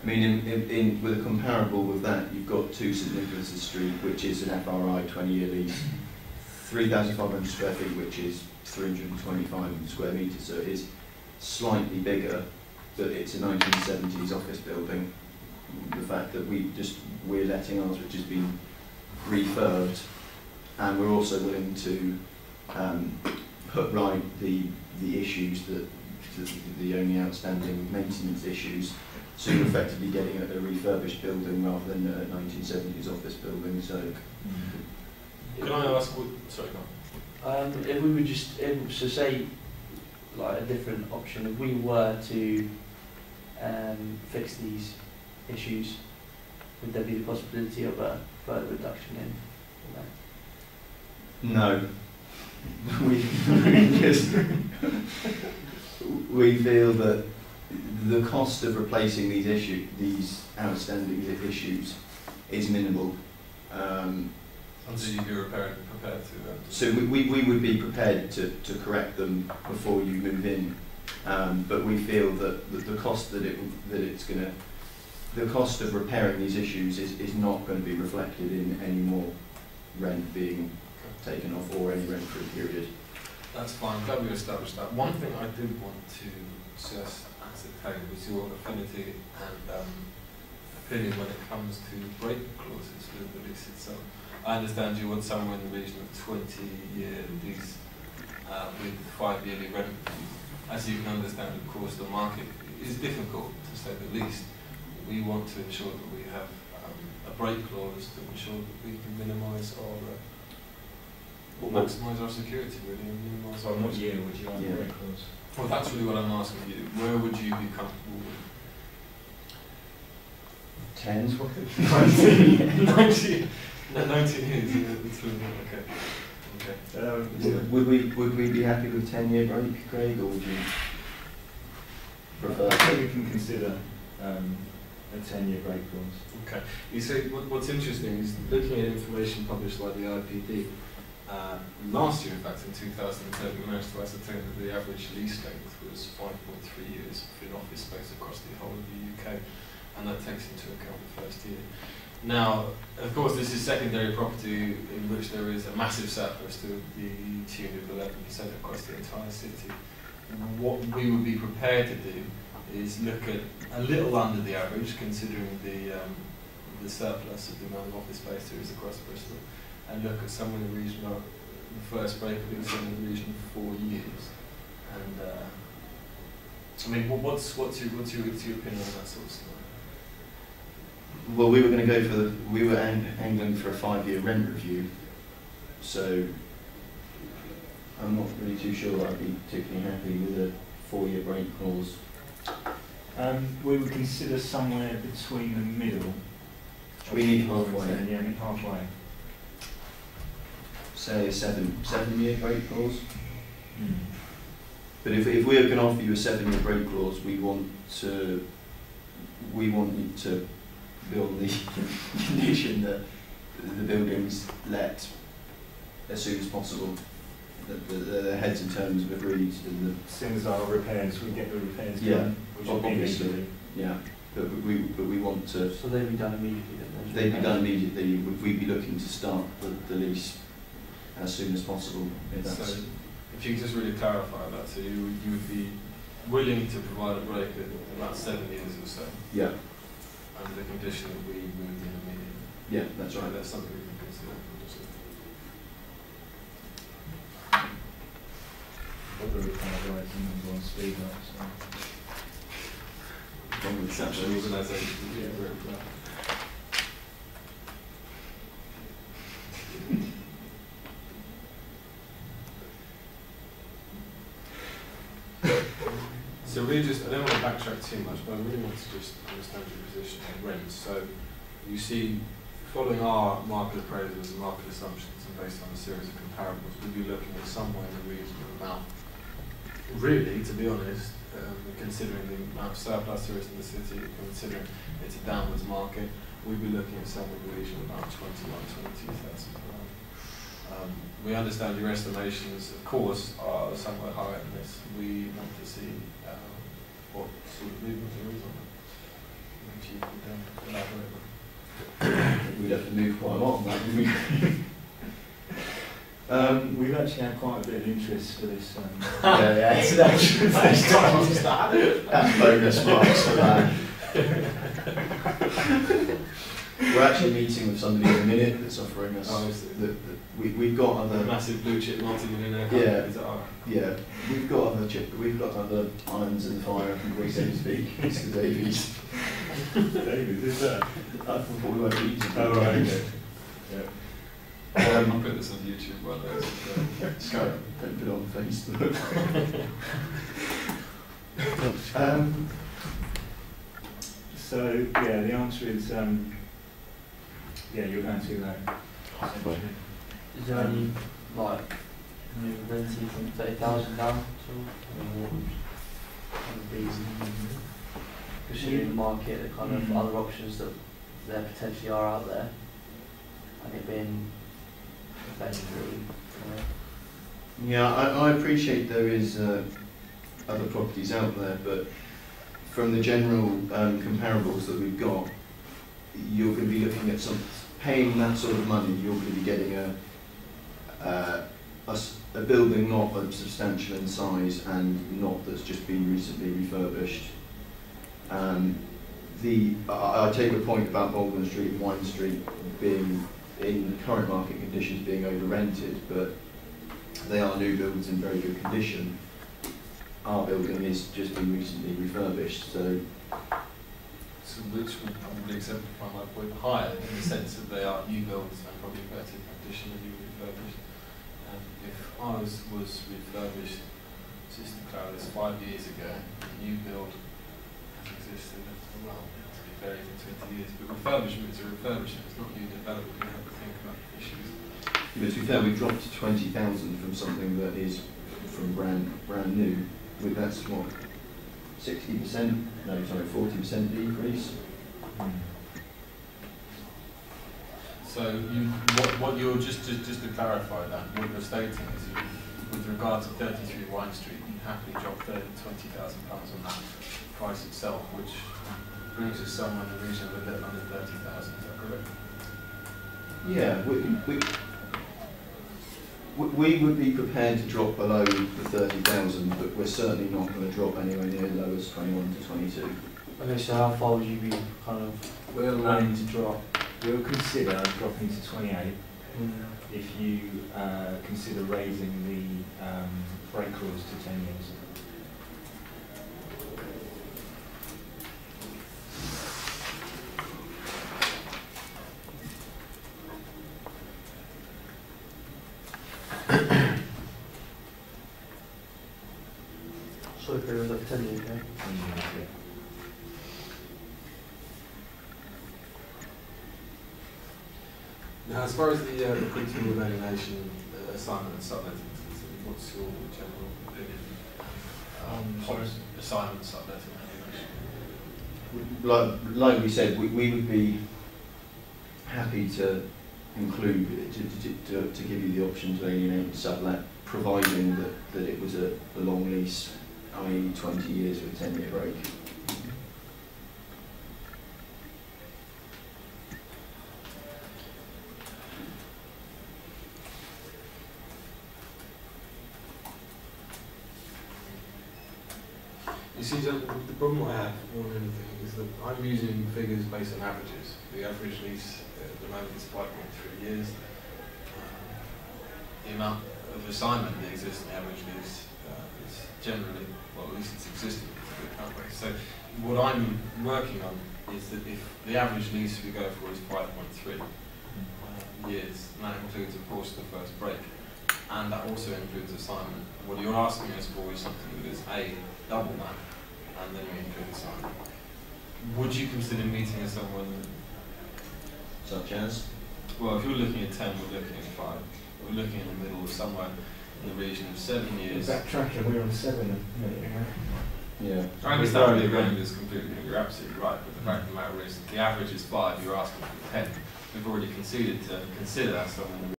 I mean, with a comparable with that, you've got 2 St Nicholas's Street, which is an FRI 20-year lease, 3,500 square feet, which is 325 square metres, so it is slightly bigger, but it's a 1970s office building. The fact that we're letting ours, which has been refurbed, and we're also willing to put right the issues that the only outstanding maintenance issues. So you're effectively getting a refurbished building rather than a 1970s office building. So, can I ask? Sorry, go on. If we were just so say like a different option, if we were to fix these issues, would there be the possibility of a further reduction in that? No. We feel that the cost of replacing these outstanding issues is minimal. And so you'd be prepared to? So we would be prepared to correct them before you move in, but we feel that the cost the cost of repairing these issues is not going to be reflected in any more rent being taken off or any rent-free period. That's fine. I'm glad we established that. One thing I did want to just ascertain was your affinity and opinion when it comes to break clauses with the lease itself. I understand you want somewhere in the region of 20-year lease with 5-yearly rent reviews. As you can understand, of course, the market is difficult, to say the least. We want to ensure that we have a break clause to ensure that we can minimise maximise our security, really, and minimise our... What year would you like the break clause? Well, that's really what I'm asking you. Where would you be comfortable with? 10? 19. No, 19 years. Okay. Would we be happy with 10-year break, Craig, or would you prefer? I think we can consider a 10-year break clause. Okay. You see, what's interesting is looking at information published by the IPD. Last year, in fact, in 2010, we managed to ascertain that the average lease length was 5.3 years for an office space across the whole of the UK, and that takes into account the first year. Now, of course, this is secondary property in which there is a massive surplus to the tune of 11% across the entire city. And what we would be prepared to do is look at a little under the average, considering the surplus of the amount of office space there is across Bristol, and look at somewhere in the region of the first break being somewhere in the region of 4 years. And I mean, what's your opinion on that sort of stuff? Well, we were going to go for we were angling for a 5-year rent review, so I'm not really too sure I'd be particularly happy with a 4-year break clause. We would consider somewhere between the middle. We need halfway. Yeah, halfway. Say a 7-year break clause. But if we are going to offer you a 7-year break clause, we want you to build the condition that the building's let as soon as possible. The heads and terms have agreed. As soon as our repairs, we get the repairs done. Which obviously. Yeah, but we want to. So they'd be done immediately. They'd be done immediately. We'd be looking to start the lease as soon as possible. So, if you could just really clarify that, so you would be willing to provide a break at about 7 years or so. Yeah. And the condition that we moved in immediately. Yeah, that's right. That's something we can consider. Probably kind of like on speed up, so. Exceptional organisation. Yeah, very proud. So really just, I don't want to backtrack too much, but I really want to just understand your position on rent. So you see, following our market appraisals and market assumptions and based on a series of comparables, we'd be looking at somewhere in the region of about, really, to be honest, considering the amount of surplus there is in the city, considering it's a downwards market, we'd be looking at somewhere in the region of about 22,000 per annum. We understand your estimations, of course, are somewhat higher than this. We want to see what sort of movement there is on it. you could elaborate We'd have to move quite a lot on that, wouldn't we? We've actually had quite a bit of interest for this. Yeah, it's an actual First time it's that. That's bonus marks for that. We're actually meeting with somebody in a minute that's offering us. Oh, I see. We've got A other. massive blue chip multi-millionaire company. Yeah. Is that all right? Yeah, we've got other irons in the fire, I think we so to speak, Mr. Davies. David, is that? I thought we weren't eating. Oh, right, okay. I'll put this on YouTube while there's. Sorry, don't put it on Facebook. So, yeah, the answer is, yeah, you're going too low. Is there any, like, new ability from 30,000 down? So, I mean, what would be, considering the market, the kind of other options that there potentially are out there, and it being effective, really. Yeah, I appreciate there is other properties out there, but from the general comparables that we've got, you're going to be looking at paying that sort of money. You're going to be getting a building not of substantial in size and not that's just been recently refurbished. I take a point about Baldwin Street and Wine Street being in current market conditions being over rented, but they are new builds in very good condition. Our building has just been recently refurbished, so which would probably exemplify my point higher in the sense that they are new builds and probably better condition than you refurbished. If ours was refurbished, just to clarify this, 5 years ago, the new build has existed, well, to be fair, even 20 years, but refurbishment is a refurbishment, it's not new development, you have to think about issues. but to be fair, we've dropped to 20,000 from something that is from brand new. That's what, 60%? No, sorry, 40% decrease. So what you're just to clarify that, what you're stating is with regard to 33 Wine Street, you happily drop £20,000 on that price itself, which brings us somewhere in the region of a little under 30,000. Is that correct? Yeah, we would be prepared to drop below the 30,000, but we're certainly not going to drop anywhere near as low as 21 to 22. Okay, so how far would you be kind of willing to drop? We'll consider dropping to 28 if you consider raising the break clause to 10 years. So if it was like 10 years, okay? Now, as far as the principal alienation, assignment and subletting, what's your general opinion? Assignment, subletting, alienation. Like we said, we would be happy to include, to give you the option to alienate and sublet, providing that it was a long lease, i.e. 20 years with a 10-year break. You see, John, the problem I have more than anything is that I'm using figures based on averages. The average lease at the moment is 5.3 years. The amount of assignment that exists in the average lease is generally, well, at least it's existing, that way. So what I'm working on is that if the average lease we go for is 5.3 years, and that includes, of course, the first break, and that also includes assignment, what you're asking us for is something that is double that, and then we include assignment. Would you consider meeting as someone, Such as? well, if you're looking at 10, we're looking at 5. We're looking in the middle of somewhere in the region of 7 years. Backtracking, we're on 7. Yeah. I understand where you're going with this completely, you're absolutely right, but the fact of the matter is, the average is 5, you're asking for 10. We've already conceded to consider someone